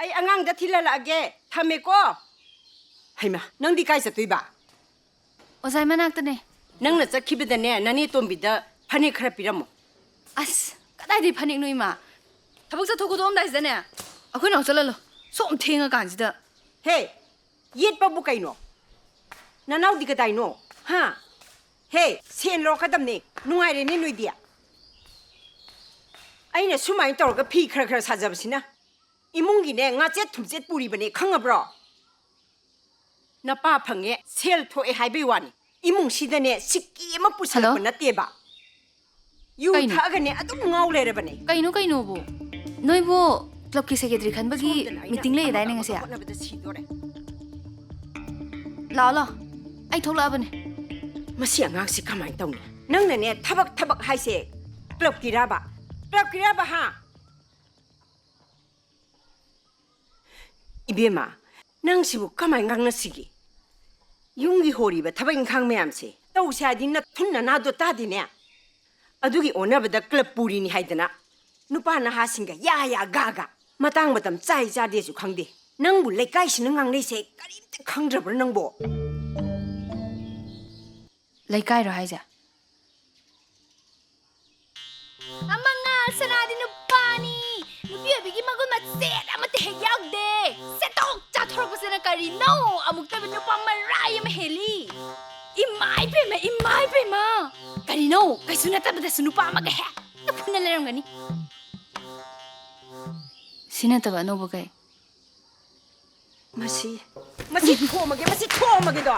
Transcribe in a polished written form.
ai angang da thilalage thame ko haima nang di kai satui ba ozai manak tane nang na chakhibidane nani tombida phani khara piramo as kadai di phani nui ma thabak sa thoku dom dai sane akhoi nau chalalo som thenga kan sida he yet pa bu kaino nanau di kadai no ha he sen lo khadam ni nungai re ni nui dia aina sumai tor ga phi khara khara sajabsina imungi ne nga che thumjet puri bane khangabro napa phange sel tho e haibai wani imung sidane sikki ma pusal na teba yu thaga ne adum ngau le re bane kaino bo noi bo club ki secretary khan bagi meeting le dai nga sia la ai thokla bane masi angang si kamai tawni nang ne thabak haise club ki ra ba ha ibema nang sibu kamai ngang na sigi yungi hori ba thabak inkhang me amse taw sha din na thunna na do ta dine adugi onabada club puri ni haidana nupa na ha singa ya ga matang batam chai ja de su khangde nang bu lekai sin ngang nei se karim te khangdrabra nang bo lekai ro haija amanga sanadi nupani nupi bigi magun mat set amate he yagde setok cha thorok pasena kari no amukta binu pamarai am heli imai pe ma kari no kaisuna tabada sunupa amaga he tapuna leram gani sina taba no bogai masi thomage do